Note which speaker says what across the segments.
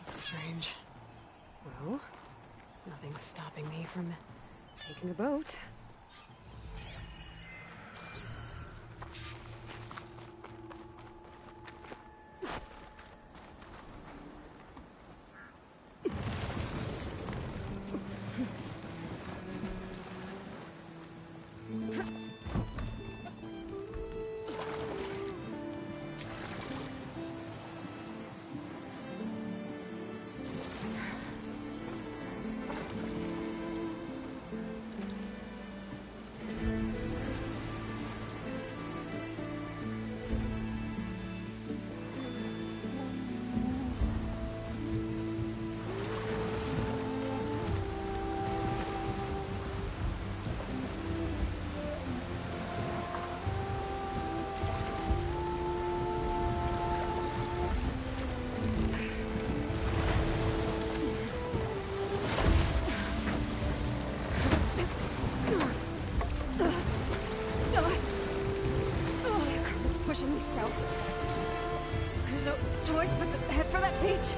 Speaker 1: That's strange. Well, nothing's stopping me from taking a boat. Pushing me south. There's no choice but to head for that beach.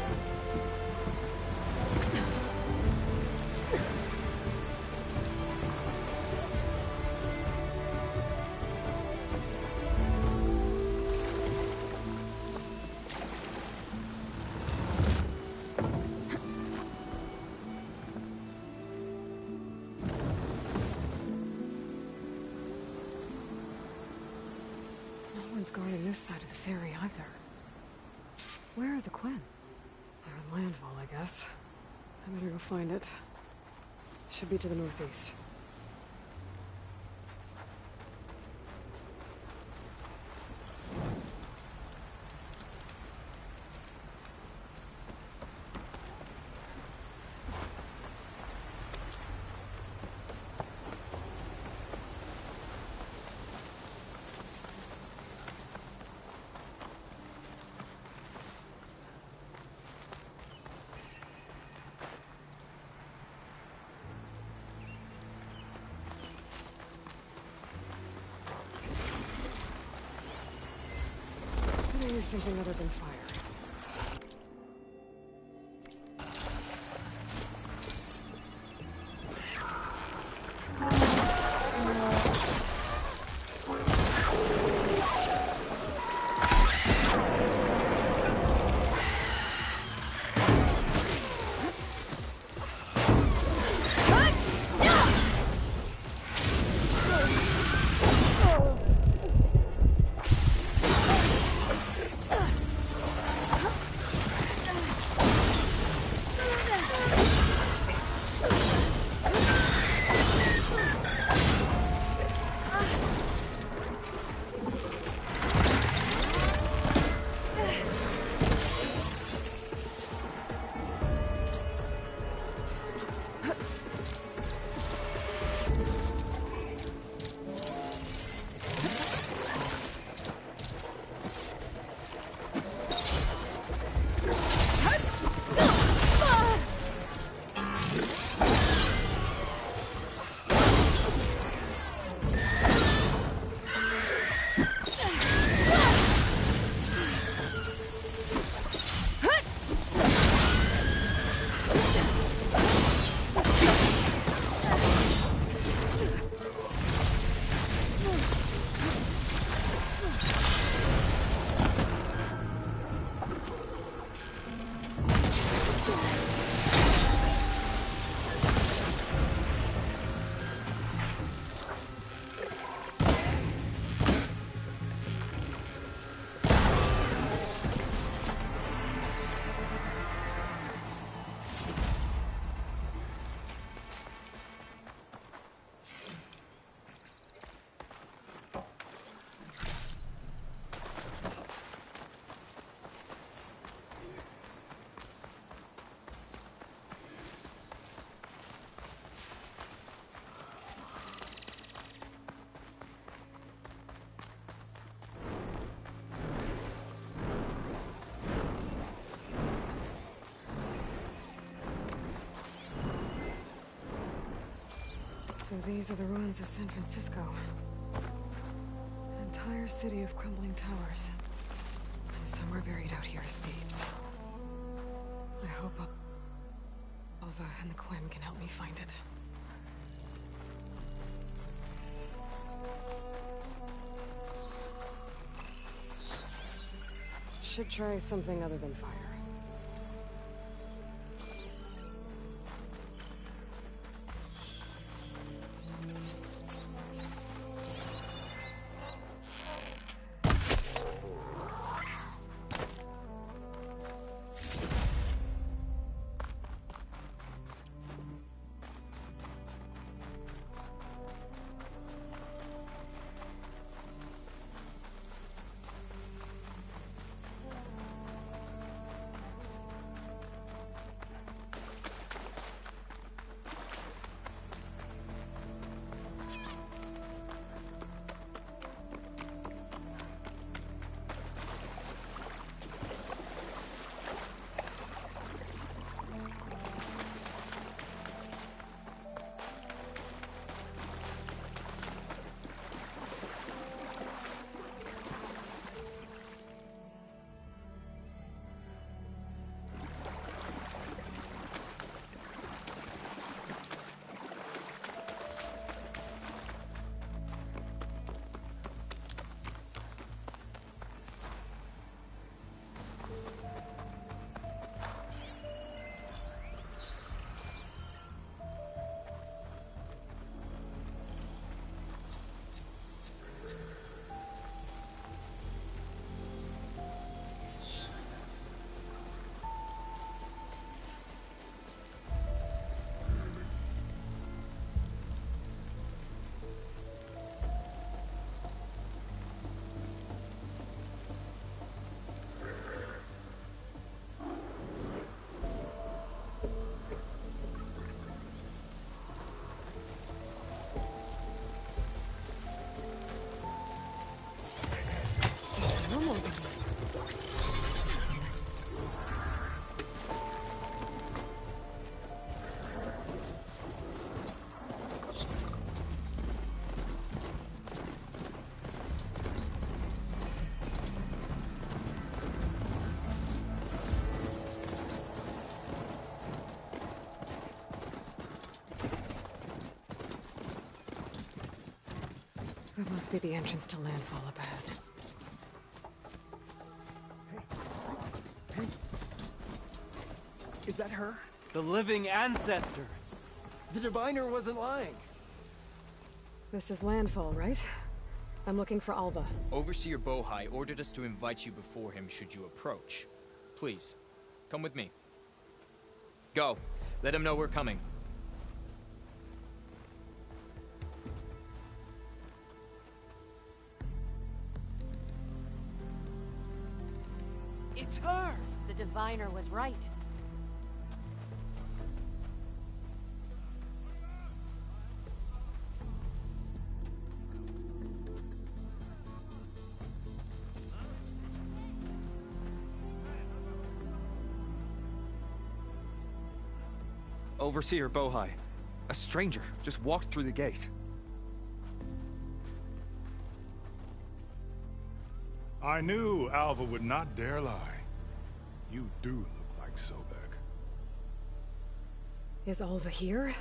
Speaker 1: Guarding this side of the ferry either. Where are the Quen? They're on landfall, I guess. I better go find it. Should be to the northeast. Something other than fire. So these are the ruins of San Francisco. An entire city of crumbling towers. And somewhere buried out here is Thebes. hope Alva and the Quinn can help me find it. Should try something other than fire. That must be the entrance to landfall up ahead.
Speaker 2: Hey. Is that her?
Speaker 3: The living ancestor!
Speaker 2: The diviner wasn't lying.
Speaker 1: This is landfall, right? I'm looking for Alba.
Speaker 4: Overseer Bohai ordered us to invite you before him should you approach. Please, come with me. Go. Let him know we're coming.
Speaker 3: It's her!
Speaker 5: The diviner was right.
Speaker 6: Overseer Bohai. A stranger just walked through the gate.
Speaker 7: I knew Alva would not dare lie. You do look like Sobek.
Speaker 1: Is Alva here?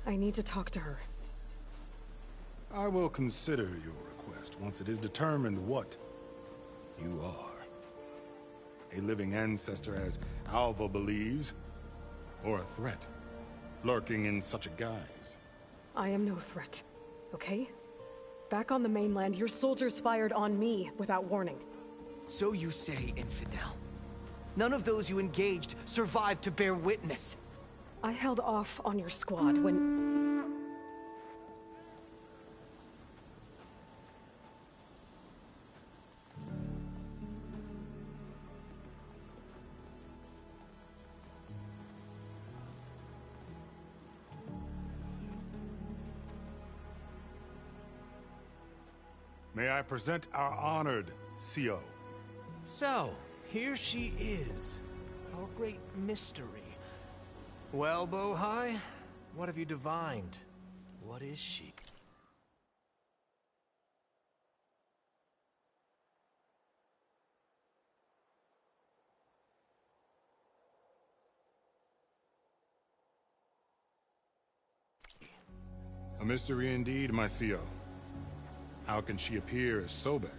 Speaker 1: I need to talk to her.
Speaker 7: I will consider your request once it is determined what you are. A living ancestor, as Alva believes, or a threat, lurking in such a guise.
Speaker 1: I am no threat, okay? Back on the mainland, your soldiers fired on me without warning.
Speaker 3: So you say, infidel. None of those you engaged survived to bear witness.
Speaker 1: I held off on your squad when...
Speaker 7: May I present our honored CO?
Speaker 2: So, here she is. Our great mystery. Well, Bohai, what have you divined? What is she?
Speaker 7: A mystery indeed, my CO. How can she appear as Sobek?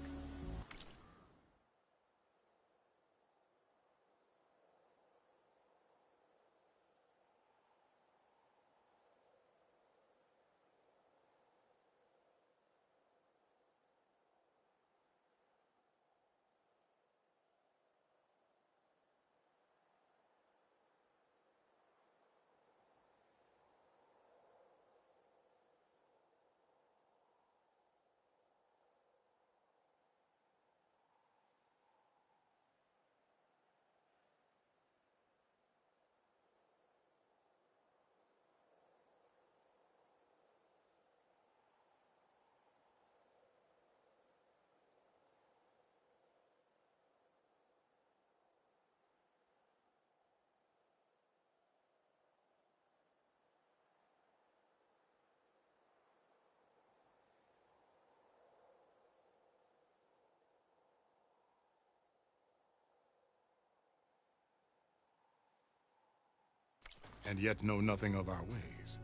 Speaker 7: And yet know nothing of our ways.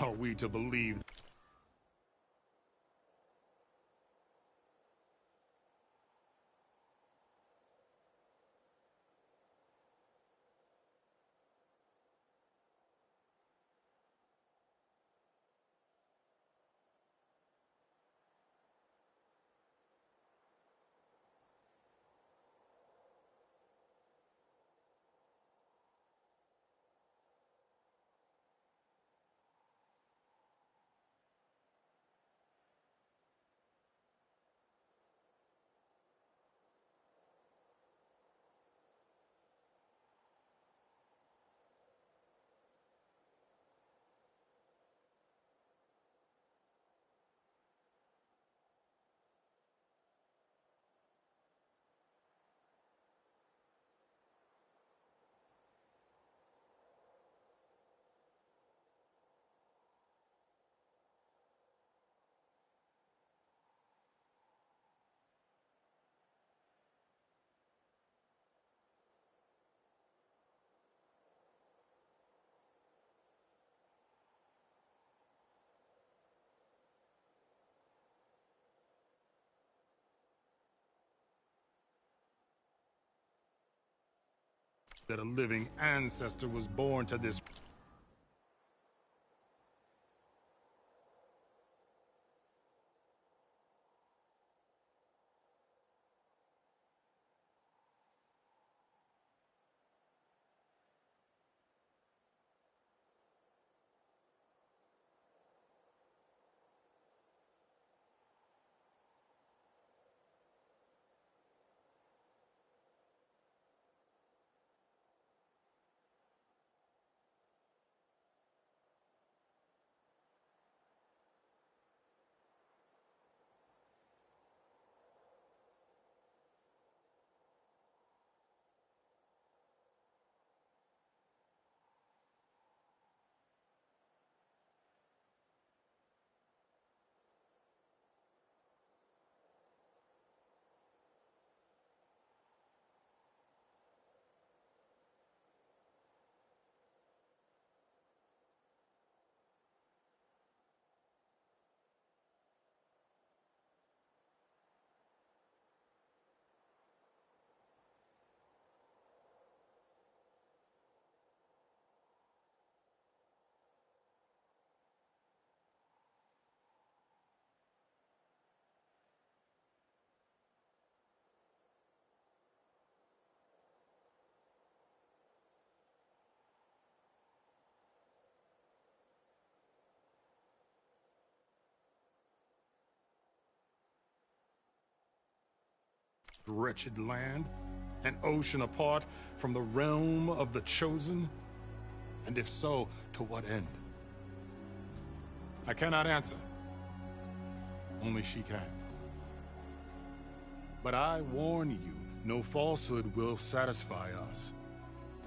Speaker 7: Are we to believe that a living ancestor was born to this? Wretched land, an ocean apart from the realm of the chosen? And if so, to what end? I cannot answer. Only she can. But I warn you, no falsehood will satisfy us.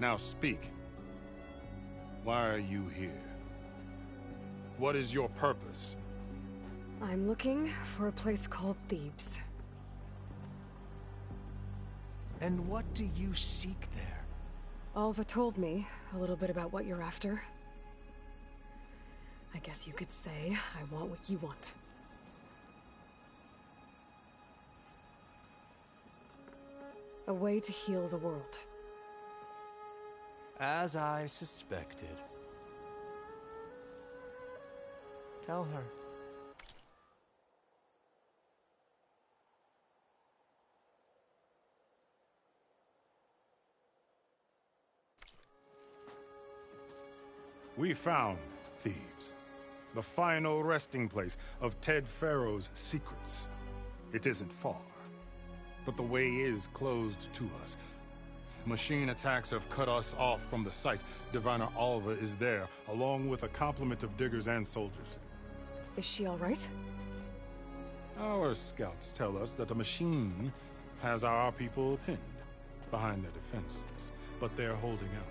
Speaker 7: Now speak. Why are you here? What is your purpose?
Speaker 1: I'm looking for a place called Thebes.
Speaker 2: And what do you seek there?
Speaker 1: Alva told me a little bit about what you're after. I guess you could say I want what you want. A way to heal the world.
Speaker 2: As I suspected. Tell her.
Speaker 7: We found Thebes, the final resting place of Ted Faro's secrets. It isn't far, but the way is closed to us. Machine attacks have cut us off from the site. Diviner Alva is there, along with a complement of diggers and soldiers.
Speaker 1: Is she all right?
Speaker 7: Our scouts tell us that the machine has our people pinned behind their defenses, but they're holding out.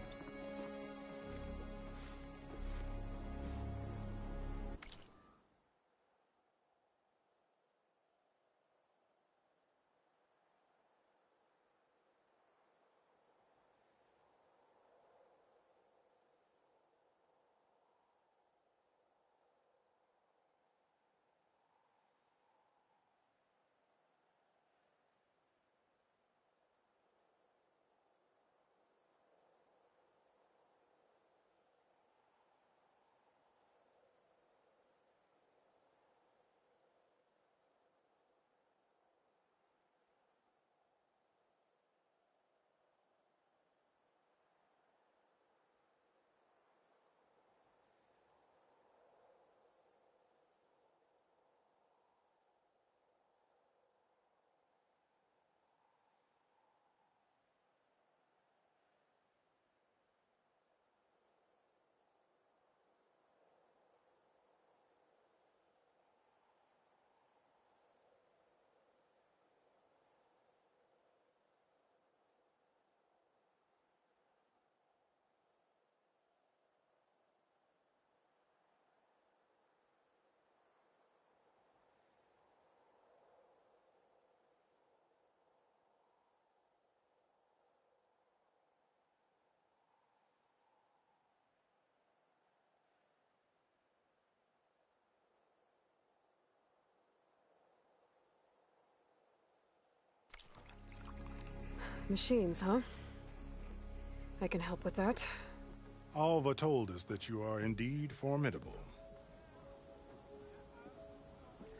Speaker 1: Machines, huh? I can help with that.
Speaker 7: Alva told us that you are indeed formidable.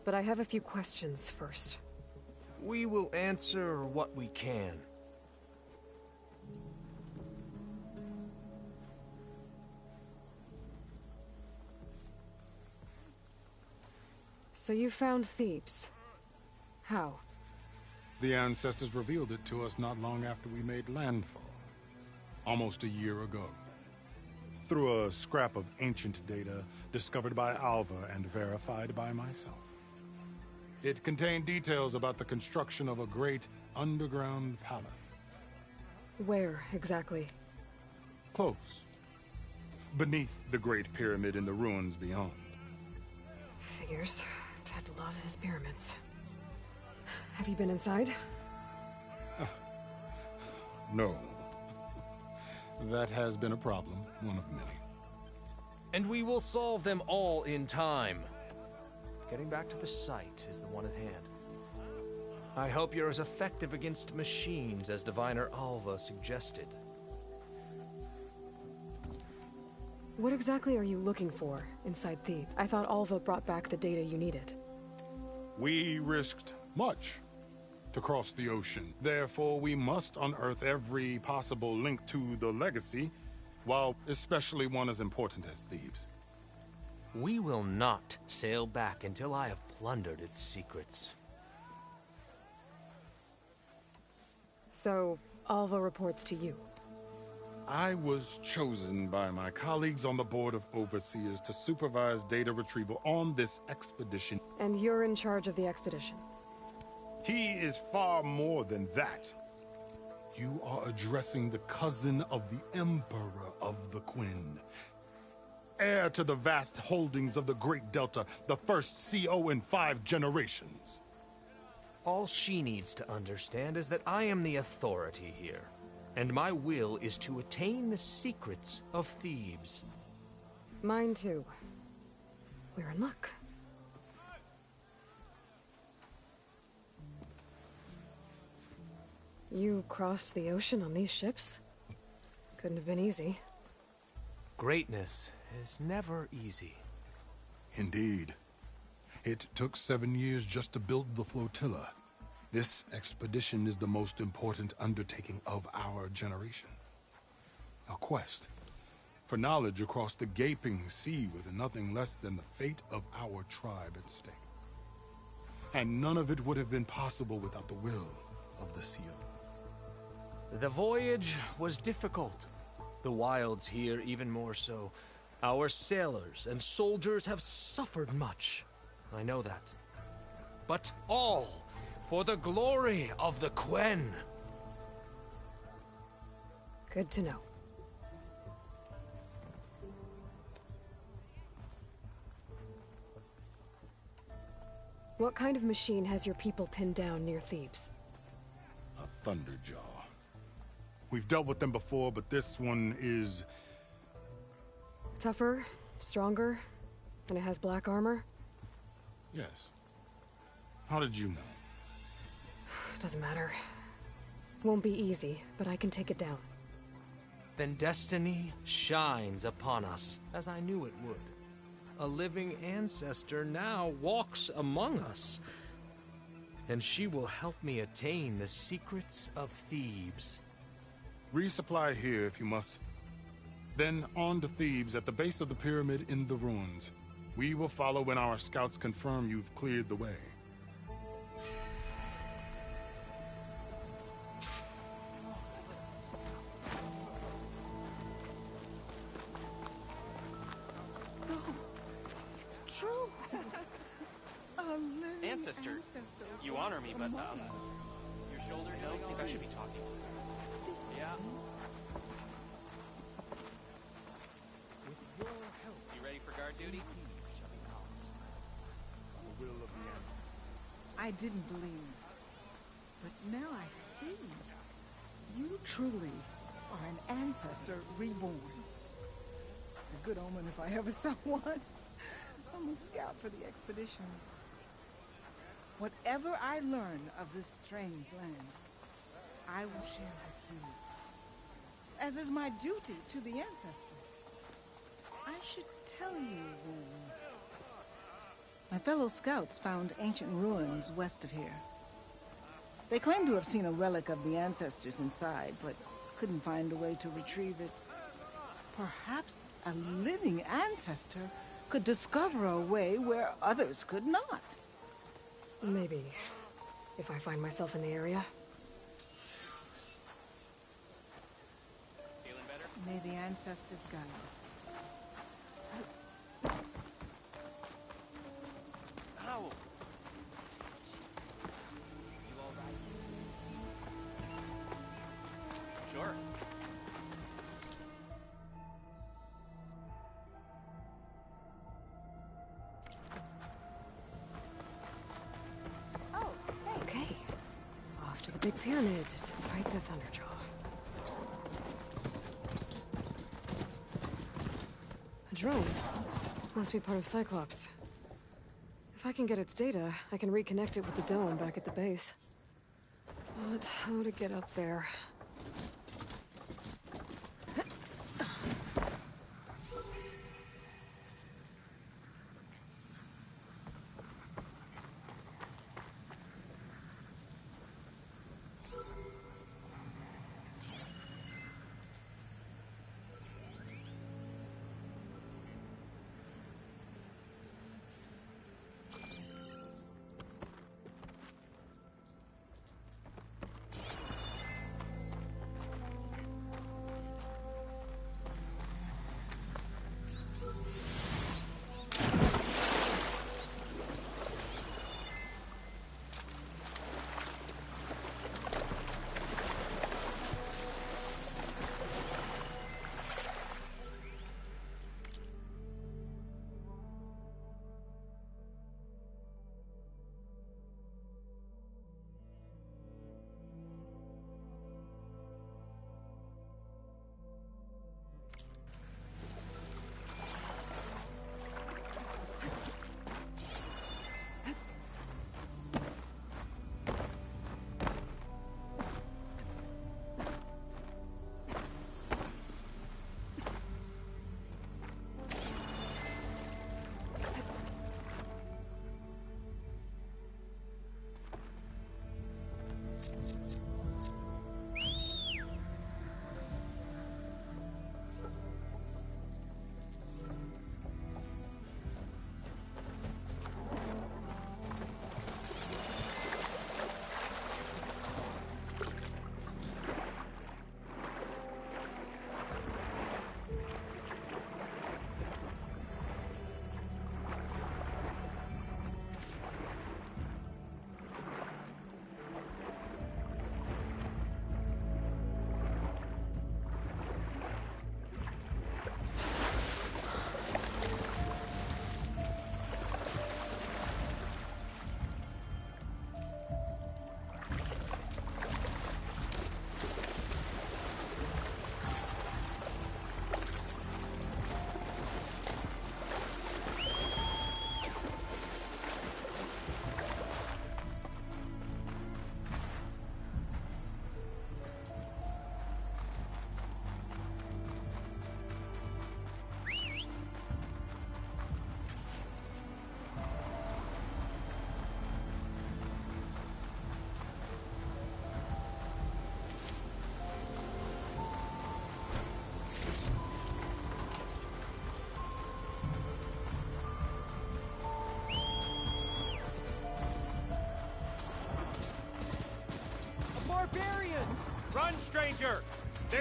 Speaker 1: But I have a few questions first.
Speaker 2: We will answer what we can.
Speaker 1: So you found Thebes. How?
Speaker 7: The ancestors revealed it to us not long after we made landfall. Almost a year ago. Through a scrap of ancient data discovered by Alva and verified by myself. It contained details about the construction of a great underground palace.
Speaker 1: Where, exactly?
Speaker 7: Close. Beneath the Great Pyramid in the ruins beyond.
Speaker 1: Figures. Ted loved his pyramids. Have you been inside?
Speaker 7: No. That has been a problem, one of many.
Speaker 2: And we will solve them all in time. Getting back to the site is the one at hand. I hope you're as effective against machines as Diviner Alva suggested.
Speaker 1: What exactly are you looking for inside Thebes? I thought Alva brought back the data you needed.
Speaker 7: We risked much to cross the ocean. Therefore, we must unearth every possible link to the legacy, while especially one as important as Thebes.
Speaker 2: We will not sail back until I have plundered its secrets.
Speaker 1: So, Alva reports to you.
Speaker 7: I was chosen by my colleagues on the Board of Overseers to supervise data retrieval on this expedition.
Speaker 1: And you're in charge of the expedition.
Speaker 7: He is far more than that. You are addressing the cousin of the Emperor of the Quinn. Heir to the vast holdings of the Great Delta, the first CO in 5 generations.
Speaker 2: All she needs to understand is that I am the authority here, and my will is to attain the secrets of Thebes.
Speaker 1: Mine too. We're in luck. You crossed the ocean on these ships? Couldn't have been easy.
Speaker 2: Greatness is never easy.
Speaker 7: Indeed. It took 7 years just to build the flotilla. This expedition is the most important undertaking of our generation. A quest for knowledge across the gaping sea with nothing less than the fate of our tribe at stake. And none of it would have been possible without the will of the Seal.
Speaker 2: The voyage was difficult. The wilds here even more so. Our sailors and soldiers have suffered much. I know that. But all for the glory of the Quen.
Speaker 1: Good to know. What kind of machine has your people pinned down near Thebes?
Speaker 7: A Thunderjaw. We've dealt with them before, but this one is...
Speaker 1: Tougher, stronger, and it has black armor?
Speaker 7: Yes. How did you know?
Speaker 1: Doesn't matter. Won't be easy, but I can take it down.
Speaker 2: Then destiny shines upon us, as I knew it would. A living ancestor now walks among us, and she will help me attain the secrets of Thebes.
Speaker 7: Resupply here if you must. Then on to Thebes at the base of the pyramid in the ruins. We will follow when our scouts confirm you've cleared the way.
Speaker 8: It's true.
Speaker 9: Ancestor, you honor me, but your shoulder. I don't think I should be talking. Yeah.
Speaker 2: With your help,
Speaker 9: You ready for guard duty?
Speaker 7: The will of the end.
Speaker 8: I didn't believe, but now I see. You truly are an ancestor reborn. A good omen if I ever saw one. I'm a scout for the expedition. Whatever I learn of this strange land, I will share with you. As is my duty to the ancestors. I should tell you, Woon. My fellow scouts found ancient ruins west of here. They claim to have seen a relic of the ancestors inside, but couldn't find a way to retrieve it. Perhaps a living ancestor could discover a way where others could not.
Speaker 1: Maybe. If I find myself in the area.
Speaker 9: Feeling better?
Speaker 8: May the ancestors guide us.
Speaker 9: Ow! You all right? Sure.
Speaker 1: Okay. Off to the big pyramid to fight the Thunderjaw. A drone? Must be part of Cyclops. If I can get its data, I can reconnect it with the dome back at the base. But how to get up there?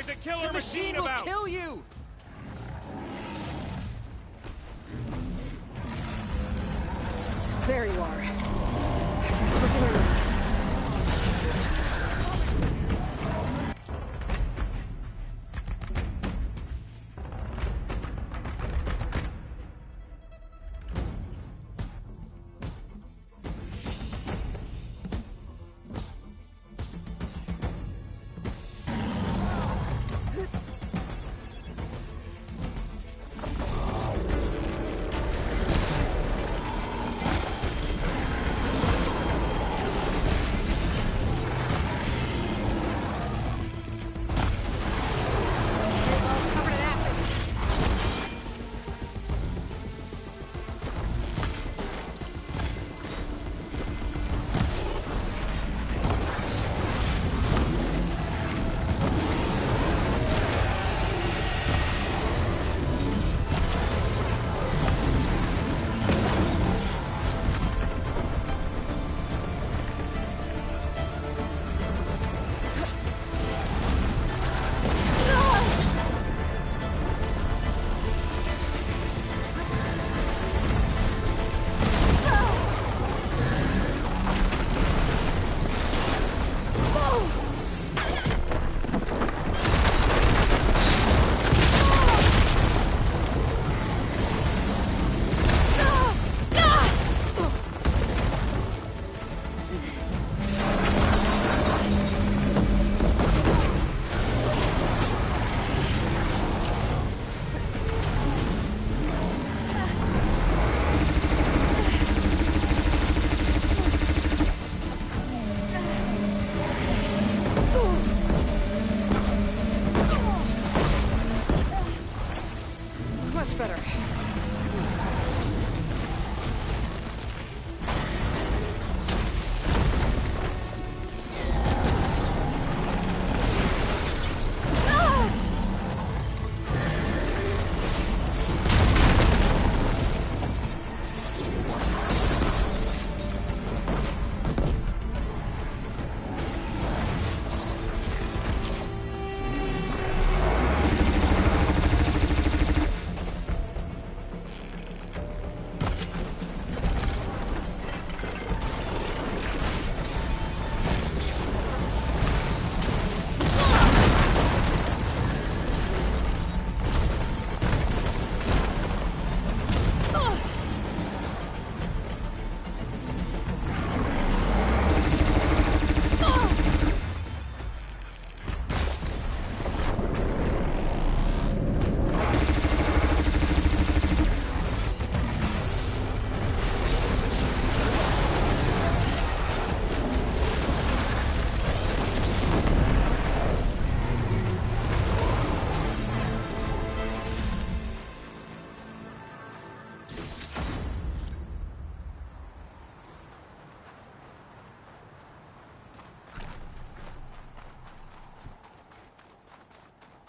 Speaker 6: There's a killer
Speaker 4: The
Speaker 6: machine
Speaker 4: will
Speaker 6: about!
Speaker 4: kill you!
Speaker 1: There you are. I guess we're heroes. Much better.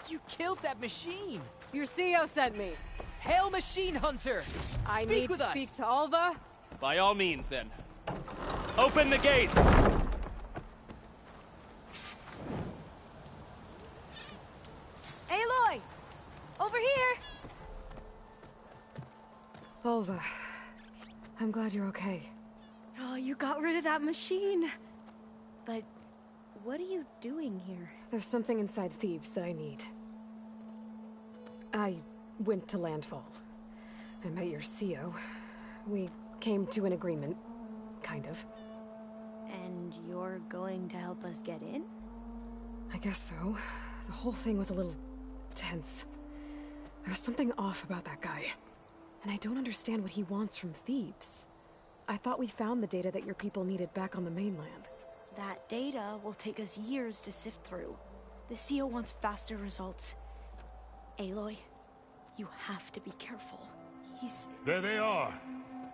Speaker 4: You killed that machine!
Speaker 1: Your CEO sent me.
Speaker 4: Hail Machine Hunter!
Speaker 1: I
Speaker 4: Speak
Speaker 1: need
Speaker 4: with
Speaker 1: to
Speaker 4: us!
Speaker 1: speak to Alva.
Speaker 6: By all means, then. Open the gates!
Speaker 5: Aloy! Over here!
Speaker 1: Alva, I'm glad you're okay.
Speaker 5: Oh, you got rid of that machine. But what are you doing here?
Speaker 1: There's something inside Thebes that I need. I went to Landfall. I met your CEO. We came to an agreement, kind of.
Speaker 5: And you're going to help us get in?
Speaker 1: I guess so. The whole thing was a little tense. There was something off about that guy. And I don't understand what he wants from Thebes. I thought we found the data that your people needed back on the mainland.
Speaker 5: That data will take us years to sift through. The CEO wants faster results. Aloy, you have to be careful. He's...
Speaker 7: There they are.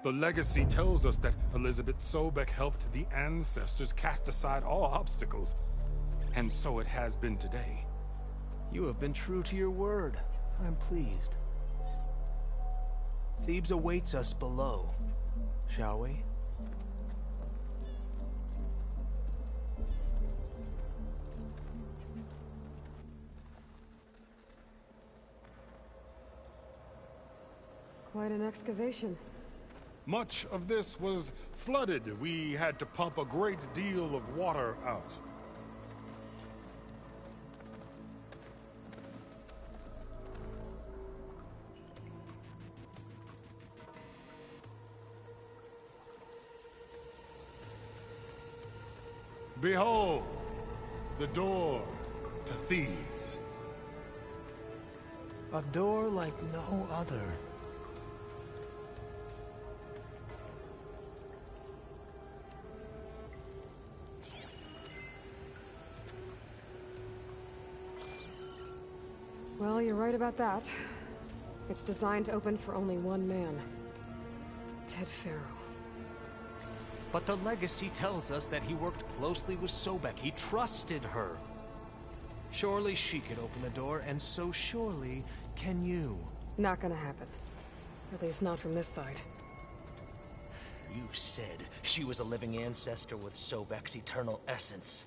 Speaker 7: The legacy tells us that Elizabeth Sobek helped the ancestors cast aside all obstacles. And so it has been today.
Speaker 2: You have been true to your word. I'm pleased. Thebes awaits us below, shall we?
Speaker 1: Quite an excavation.
Speaker 7: Much of this was flooded. We had to pump a great deal of water out. Behold, the door to Thebes.
Speaker 2: A door like no other.
Speaker 1: Well, you're right about that. It's designed to open for only one man. Ted Faro.
Speaker 2: But the legacy tells us that he worked closely with Sobek. He trusted her. Surely she could open the door, and so surely can you.
Speaker 1: Not gonna happen. At least not from this side.
Speaker 2: You said she was a living ancestor with Sobek's eternal essence.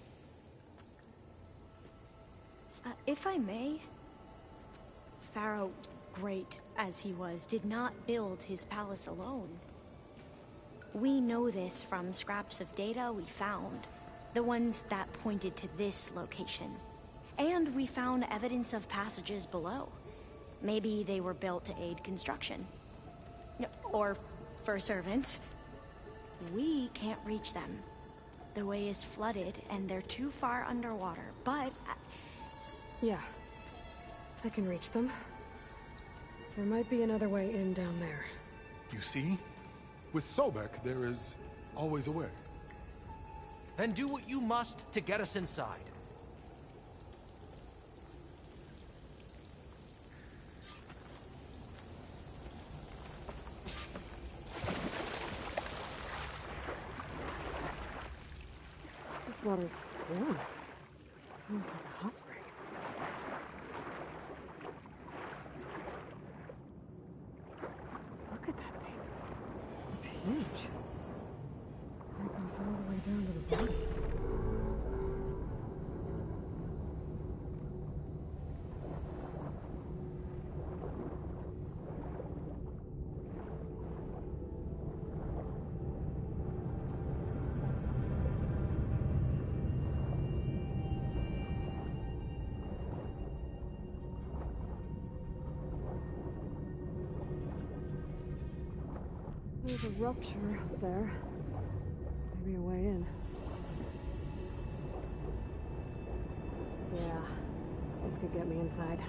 Speaker 5: If I may, Pharaoh, great as he was, did not build his palace alone. We know this from scraps of data we found, the ones that pointed to this location. And we found evidence of passages below. Maybe they were built to aid construction. Or for servants. We can't reach them. The way is flooded and they're too far underwater, but...
Speaker 1: Yeah. I can reach them. There might be another way in down there.
Speaker 7: You see? With Sobek, there is always a way.
Speaker 2: Then do what you must to get us inside.
Speaker 1: This water's warm. It's almost like a hot spring. Look at that thing. It's huge. It goes all the way down to the bottom. There's a rupture up there. Maybe a way in. Yeah, this could get me inside.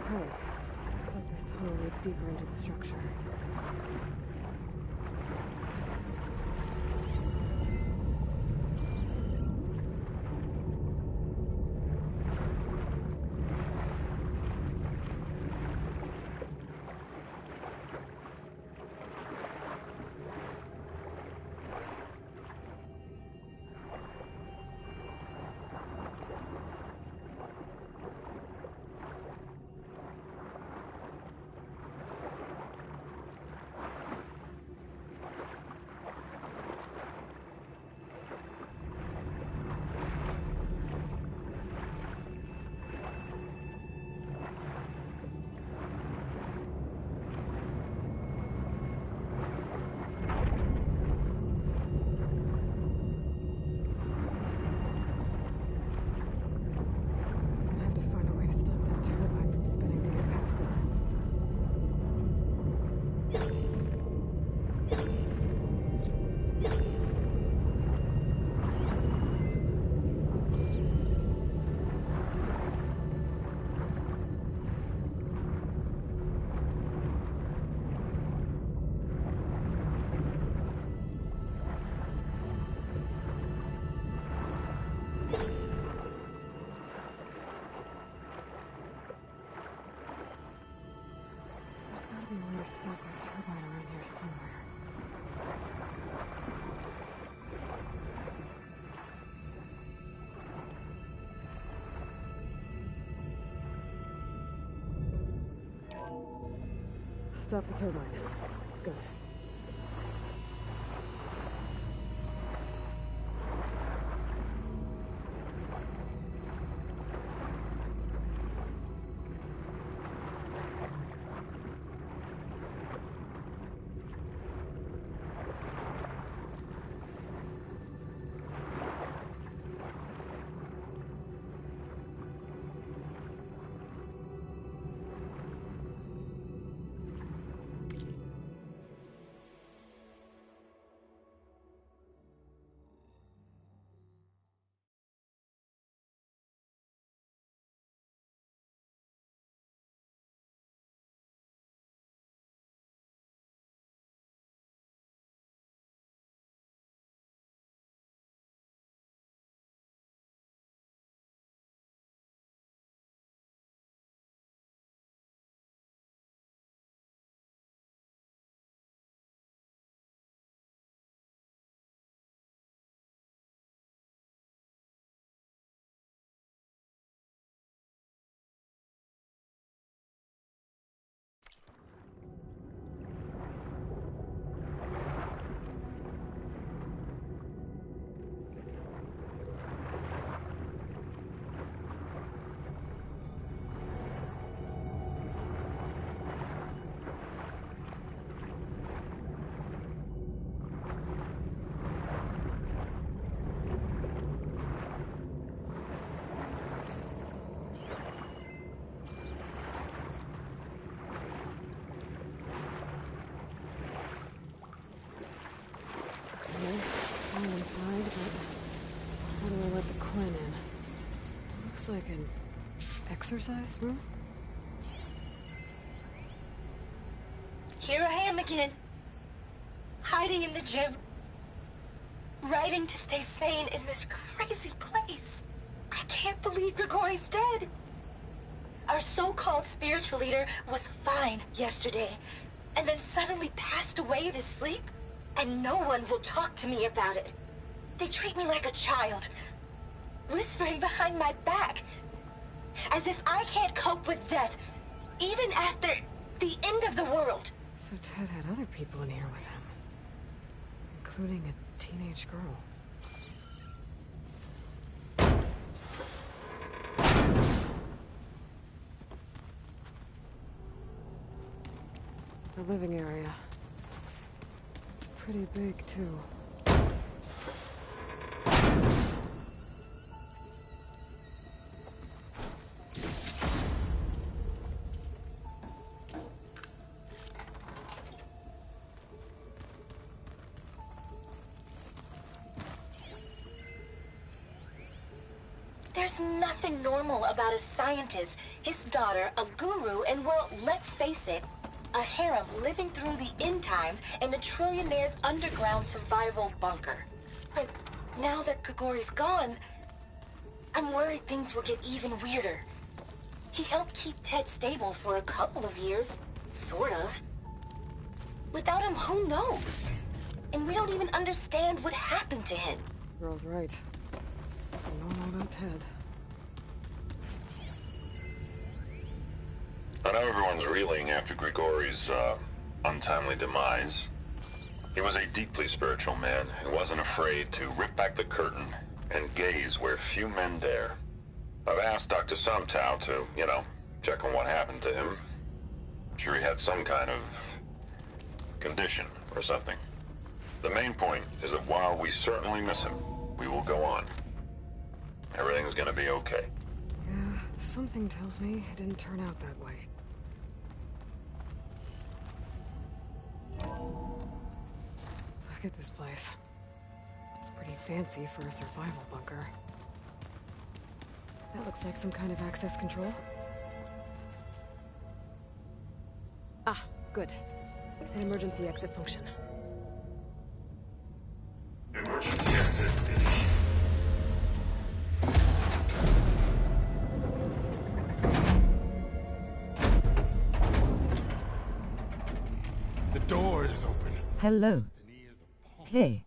Speaker 1: Okay, looks like this tunnel leads deeper into the structure. stop the turbine. Good. I'm inside, but how do I let the Quinn in? Looks like an exercise room?
Speaker 10: Here I am again. Hiding in the gym. Writing to stay sane in this crazy place. I can't believe Grigori's dead. Our so-called spiritual leader was fine yesterday, and then suddenly passed away in his sleep, and no one will talk to me about it. They treat me like a child, whispering behind my back, as if I can't cope with death, even after the end of the world.
Speaker 1: So Ted had other people in here with him, including a teenage girl. The living area. It's pretty big, too.
Speaker 10: There's nothing normal about a scientist, his daughter, a guru, and well, let's face it, a harem living through the end times in a trillionaire's underground survival bunker. But now that Grigori's gone, I'm worried things will get even weirder. He helped keep Ted stable for a couple of years, sort of. Without him, who knows? And we don't even understand what happened to him.
Speaker 1: Girl's right. I don't know about Ted.
Speaker 11: I know everyone's reeling after Grigori's, untimely demise. He was a deeply spiritual man who wasn't afraid to rip back the curtain and gaze where few men dare. I've asked Dr. Sumtow to, check on what happened to him. I'm sure he had some kind of condition or something. The main point is that while we certainly miss him, we will go on. Everything's gonna be okay.
Speaker 1: Yeah, something tells me it didn't turn out that way. Look at this place. It's pretty fancy for a survival bunker. That looks like some kind of access control. Ah, good. An emergency exit function.
Speaker 11: Emergency exit initiated.
Speaker 7: The door is open.
Speaker 12: Hello. Hey.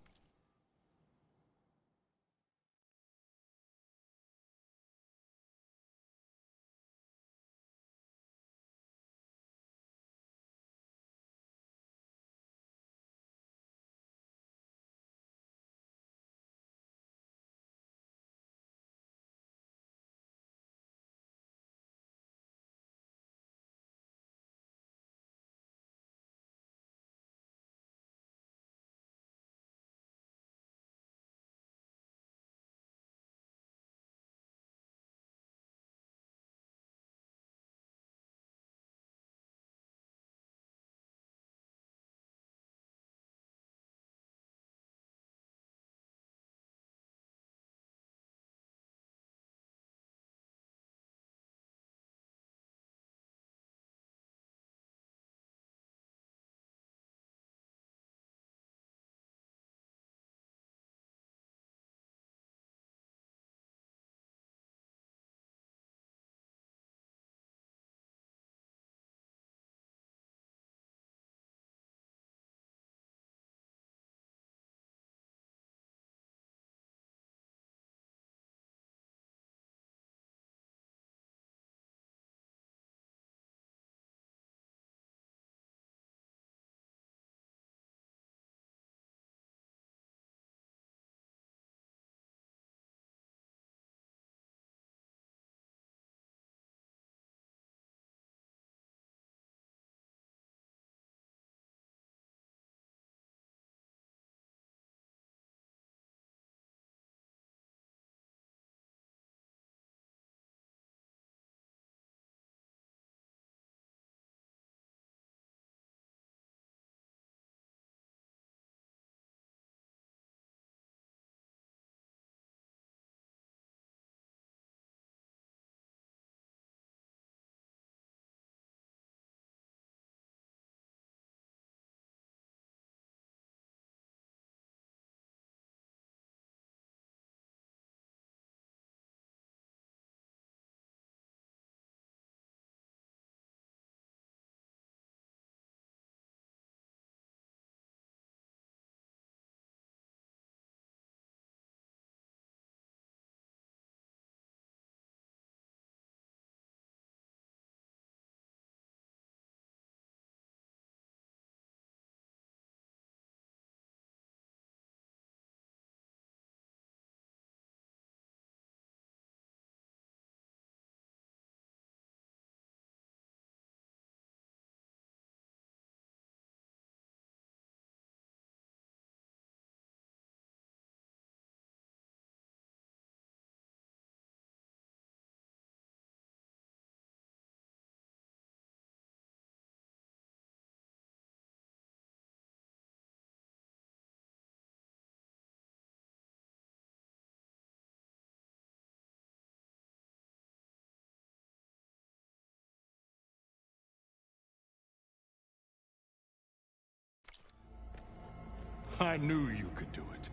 Speaker 7: I knew you could do it.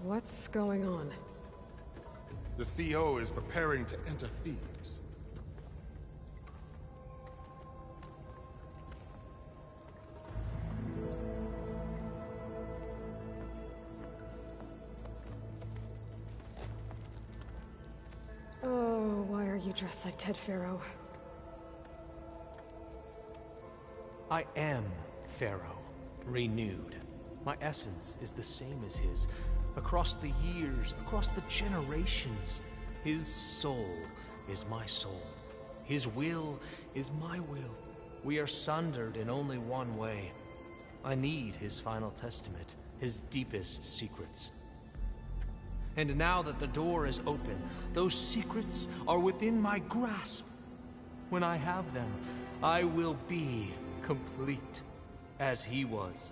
Speaker 1: What's going on?
Speaker 7: The CO is preparing to enter Thebes.
Speaker 1: Oh, why are you dressed like Ted Faro?
Speaker 2: I am Pharaoh, renewed. My essence is the same as his. Across the years, across the generations, his soul is my soul. His will is my will. We are sundered in only one way. I need his final testament, his deepest secrets. And now that the door is open, those secrets are within my grasp. When I have them, I will be complete, as he was.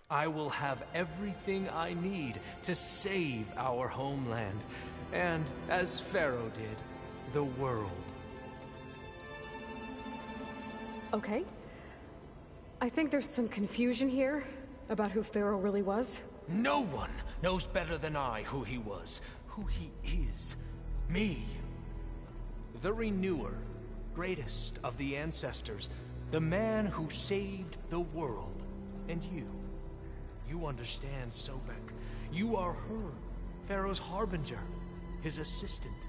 Speaker 2: I will have everything I need to save our homeland, and, as Pharaoh did, the world.
Speaker 1: Okay. I think there's some confusion here about who Pharaoh really was.
Speaker 2: No one knows better than I who he was, who he is. Me. The Renewer, greatest of the ancestors, the man who saved the world. And you. You understand, Sobek. You are her, Pharaoh's harbinger, his assistant.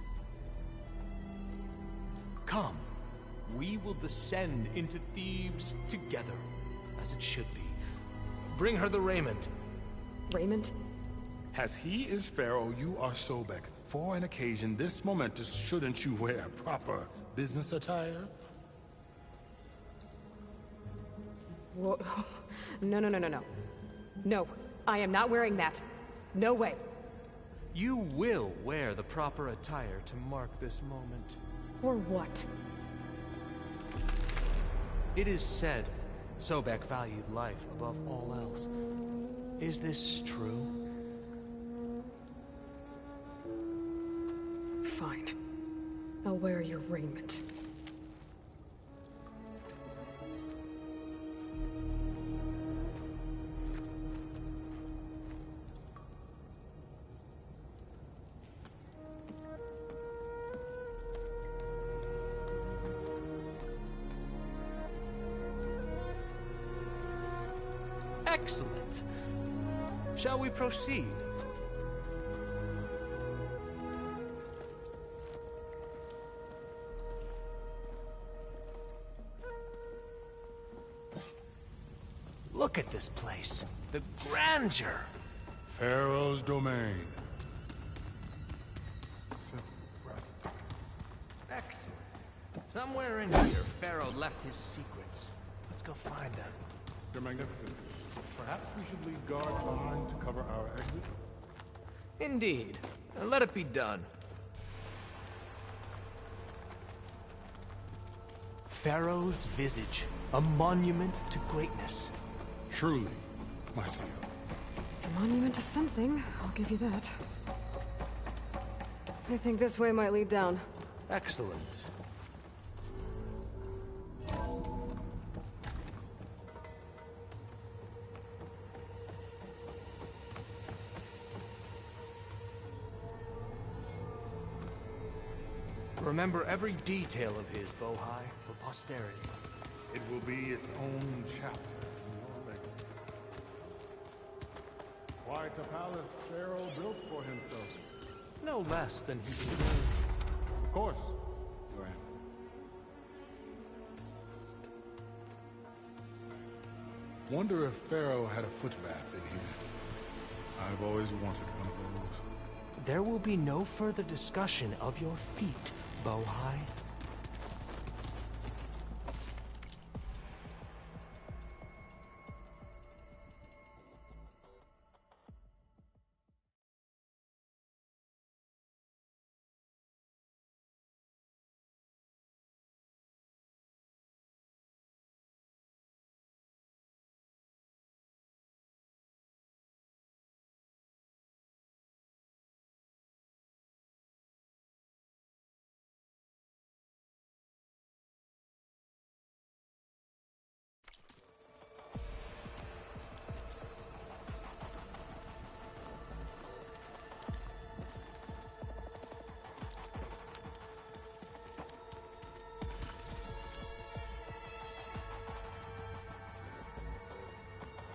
Speaker 2: Come, we will descend into Thebes together, as it should be. Bring her the raiment.
Speaker 1: Raiment?
Speaker 7: As he is Pharaoh, you are Sobek. For an occasion this momentous, shouldn't you wear proper business attire?
Speaker 1: Whoa. No, no, no, no, no. No, I am not wearing that. No way.
Speaker 2: You will wear the proper attire to mark this moment.
Speaker 1: Or what?
Speaker 2: It is said Sobek valued life above all else. Is this true?
Speaker 1: Fine. I'll wear your raiment.
Speaker 2: Excellent. Shall we proceed? Look at this place. The grandeur.
Speaker 7: Pharaoh's domain.
Speaker 2: Excellent. Somewhere in here, Pharaoh left his secrets. Let's go find them.
Speaker 7: Your Magnificence, perhaps we should leave guards behind to cover our exits?
Speaker 2: Indeed. Let it be done. Pharaoh's visage, a monument to greatness.
Speaker 7: Truly, my seal.
Speaker 1: It's a monument to something, I'll give you that. I think this way might lead down.
Speaker 2: Excellent. remember every detail of his, Bohai, for posterity.
Speaker 7: It will be its own chapter in your legacy. Quite a palace Pharaoh built for himself.
Speaker 2: No less than he deserved.
Speaker 7: Of course, Your Eminence. Wonder if Pharaoh had a foot bath in here. I've always wanted one of those.
Speaker 2: There will be no further discussion of your feet, Bohai.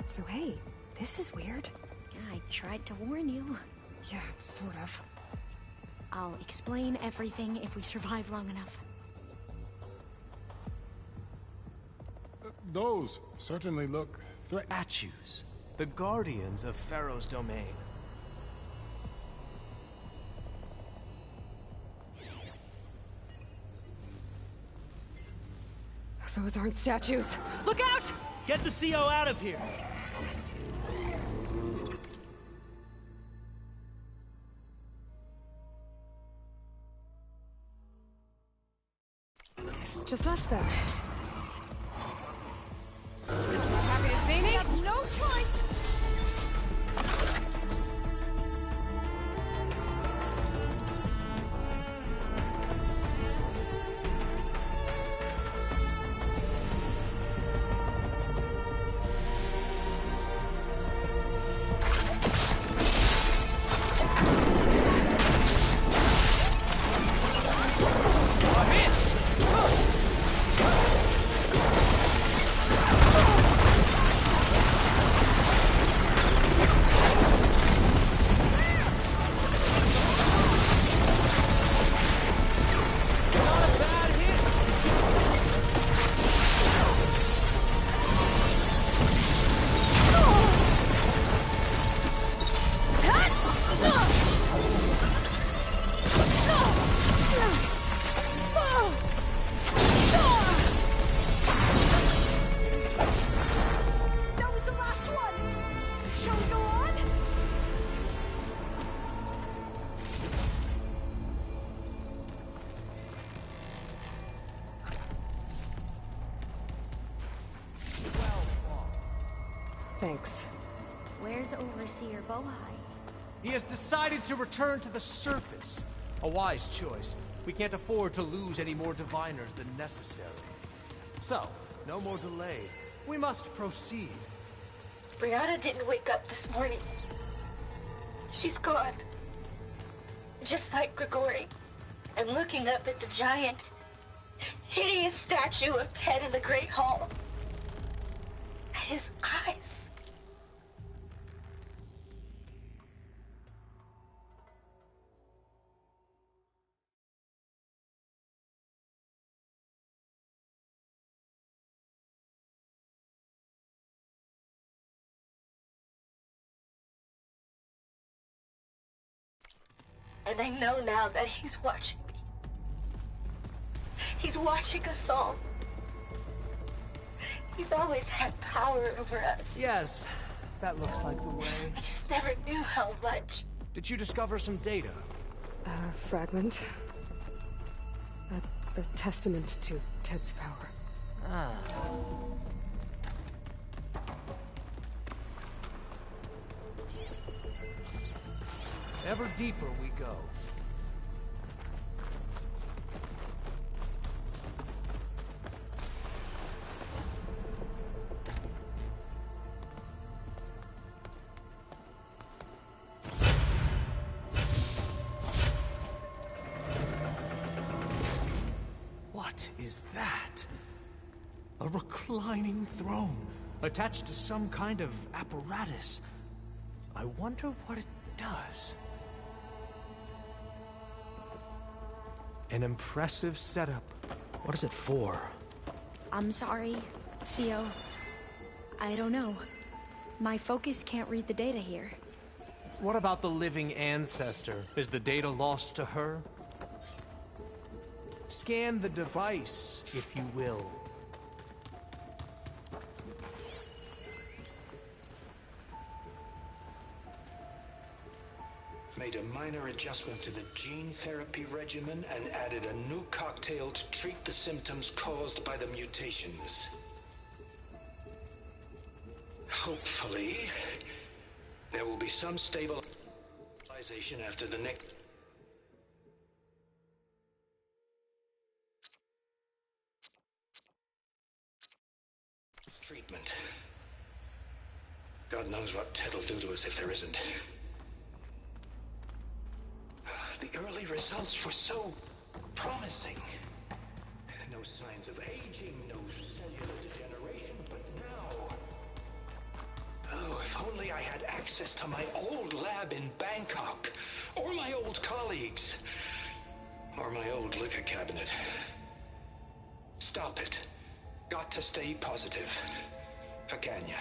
Speaker 1: So hey, this is weird.
Speaker 5: Yeah, I tried to warn you.
Speaker 1: Yeah, sort of.
Speaker 5: I'll explain everything if we survive long enough.
Speaker 7: Those certainly look threatening.
Speaker 2: Statues, the guardians of Pharaoh's domain.
Speaker 1: Those aren't statues. Look out!
Speaker 6: Get the CO out of here!
Speaker 1: This is just us then. Happy to see me?
Speaker 5: We have no choice!
Speaker 1: Thanks.
Speaker 5: Where's Overseer Bohai?
Speaker 2: He has decided to return to the surface. A wise choice. We can't afford to lose any more diviners than necessary. So, no more delays. We must proceed.
Speaker 10: Brianna didn't wake up this morning. She's gone. Just like Grigori. I'm looking up at the giant, hideous statue of Ted in the Great Hall. At his eyes. And I know now that he's watching me. He's watching us all. He's always had power over us.
Speaker 2: Yes, that looks like the way.
Speaker 10: I just never knew how much.
Speaker 2: Did you discover some data?
Speaker 1: A fragment. A testament to Ted's power.
Speaker 2: Ah. Ever deeper we go. A reclining throne, attached to some kind of apparatus. I wonder what it does. An impressive setup. What is it for?
Speaker 5: I'm sorry, CO. I don't know. My focus can't read the data here.
Speaker 2: What about the living ancestor? Is the data lost to her? Scan the device, if you will.
Speaker 13: Made a minor adjustment to the gene therapy regimen and added a new cocktail to treat the symptoms caused by the mutations. Hopefully, there will be some stabilization after the next treatment. God knows what Ted will do to us if there isn't. The early results were so promising. No signs of aging, no cellular degeneration, but now... Oh, if only I had access to my old lab in Bangkok, or my old colleagues, or my old liquor cabinet. Stop it. Got to stay positive. For Kanya.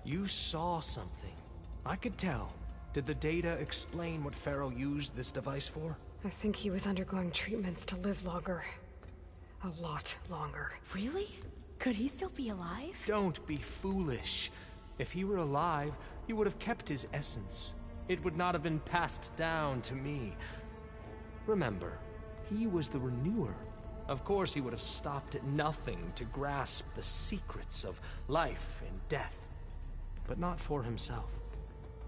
Speaker 2: You saw something. I could tell. Did the data explain what Faro used this device for?
Speaker 1: I think he was undergoing treatments to live longer. A lot longer.
Speaker 5: Really? Could he still be alive?
Speaker 2: Don't be foolish. If he were alive, he would have kept his essence. It would not have been passed down to me. Remember, he was the renewer. Of course he would have stopped at nothing to grasp the secrets of life and death. But not for himself.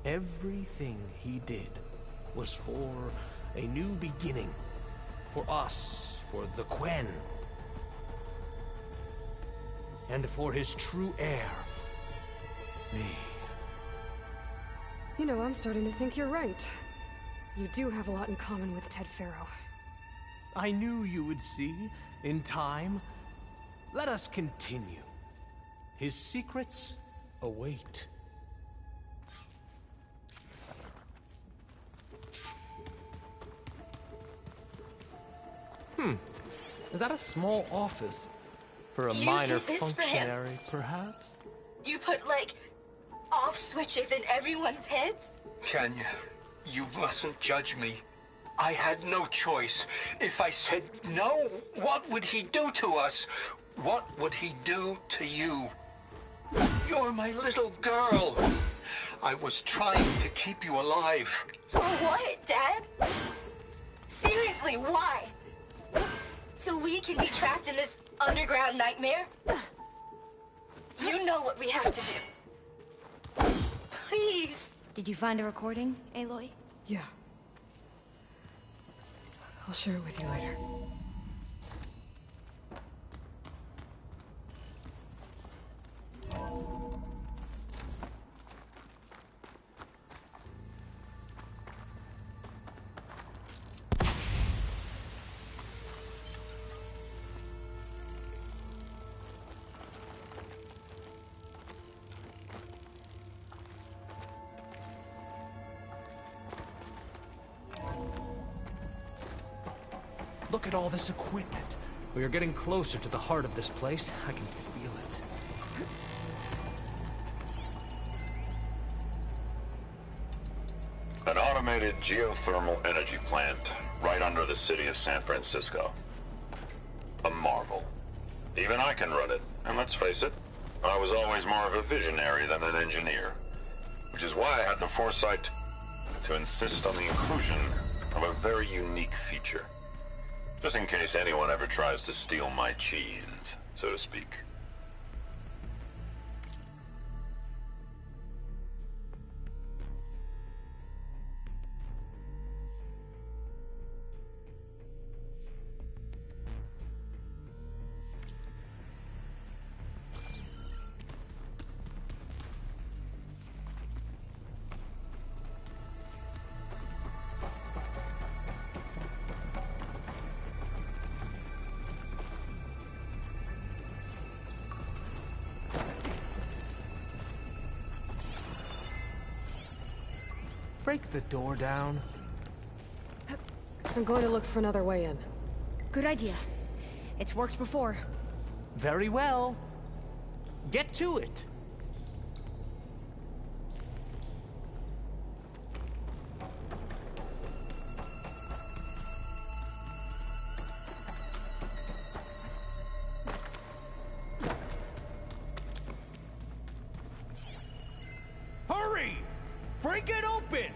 Speaker 2: Everything he did was for a new beginning. For us, for the Quen. And for his true heir, me.
Speaker 1: You know, I'm starting to think you're right. You do have a lot in common with Ted Faro.
Speaker 2: I knew you would see, in time. Let us continue. His secrets await. Is that a small office? For a minor functionary, perhaps?
Speaker 10: You put, like, off switches in everyone's heads?
Speaker 13: Kanya, you mustn't judge me. I had no choice. If I said no, what would he do to us? What would he do to you? You're my little girl. I was trying to keep you alive.
Speaker 10: For what, Dad? Seriously, why? So we can be trapped in this underground nightmare? You know what we have to do. Please.
Speaker 5: Did you find a recording, Aloy?
Speaker 1: Yeah. I'll share it with you later.
Speaker 2: Look at all this equipment. We are getting closer to the heart of this place. I can feel it.
Speaker 11: An automated geothermal energy plant right under the city of San Francisco. A marvel. Even I can run it, and let's face it, I was always more of a visionary than an engineer. Which is why I had the foresight to insist on the inclusion of a very unique feature. Just in case anyone ever tries to steal my cheese, so to speak.
Speaker 2: break the door down?
Speaker 1: I'm going to look for another way in.
Speaker 5: Good idea. It's worked before.
Speaker 2: Very well. Get to it.
Speaker 6: Hurry! Break it open!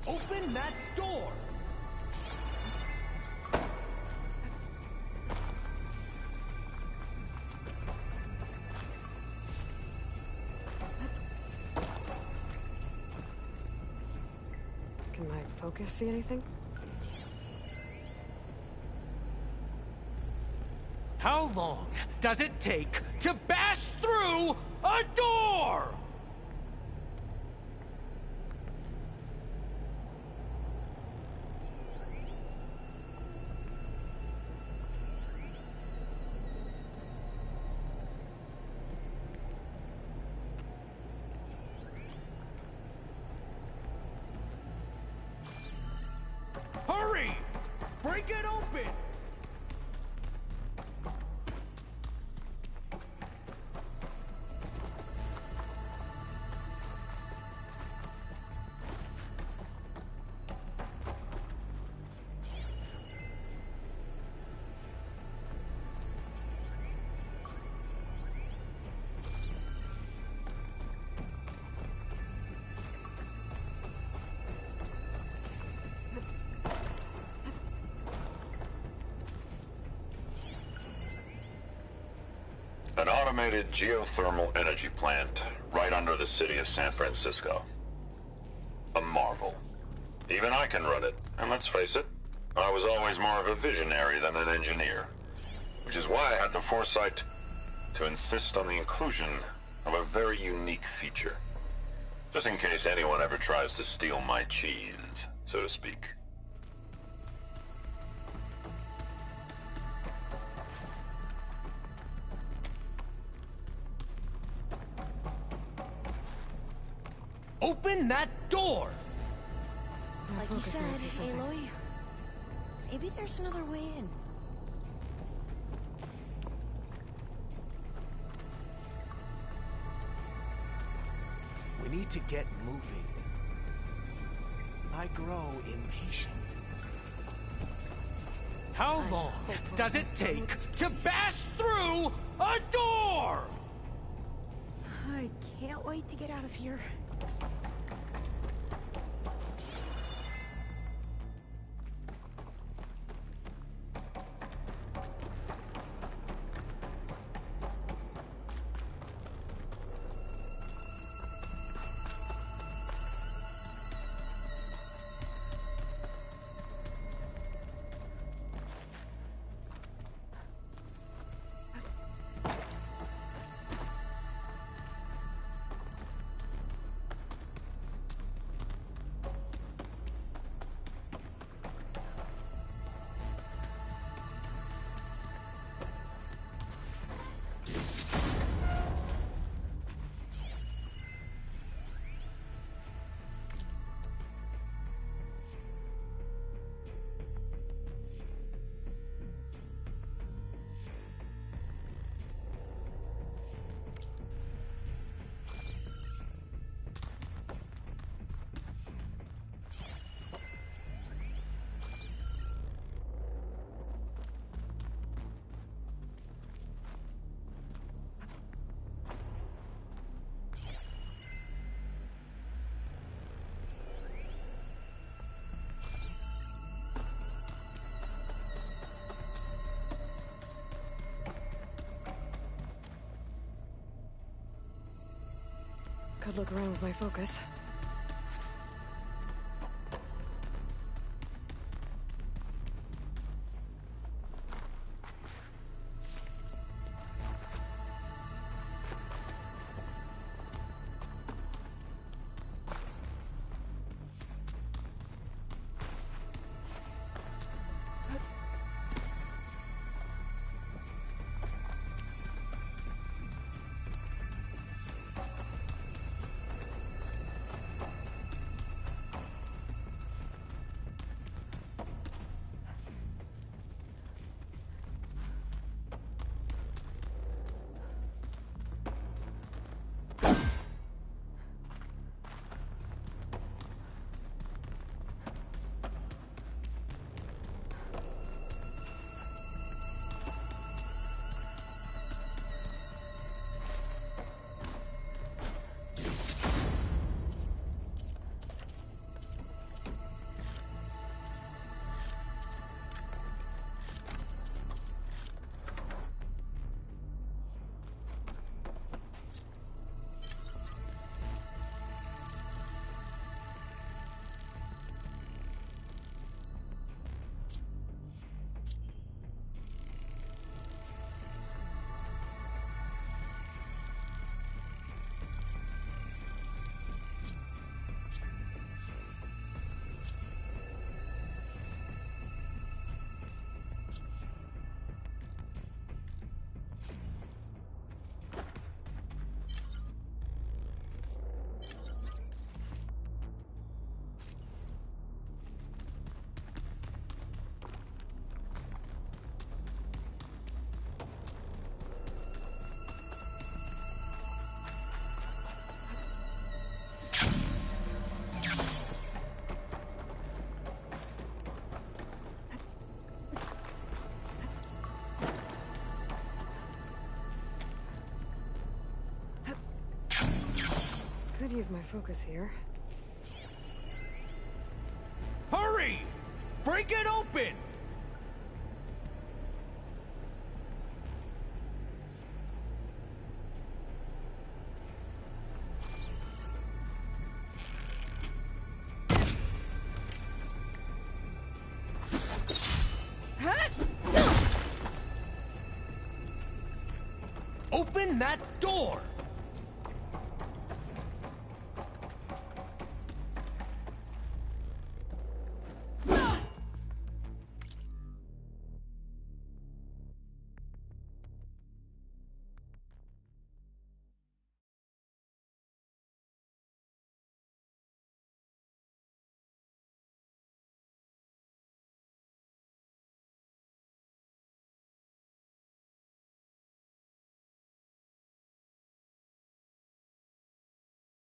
Speaker 6: Open that door!
Speaker 1: Can my focus see anything?
Speaker 2: How long does it take to bash through a door?
Speaker 6: Hurry! Break it open!
Speaker 11: An automated geothermal energy plant right under the city of San Francisco. A marvel. Even I can run it, and let's face it, I was always more of a visionary than an engineer. Which is why I had the foresight to insist on the inclusion of a very unique feature. Just in case anyone ever tries to steal my cheese, so to speak.
Speaker 2: Open that door!
Speaker 5: Like you said, Aloy, maybe there's another way in.
Speaker 2: We need to get moving. I grow impatient. How long does it take to bash through a door?
Speaker 5: I can't wait to get out of here.
Speaker 1: Could look around with my focus. could use my focus here.
Speaker 2: Hurry! Break it open! Open that door!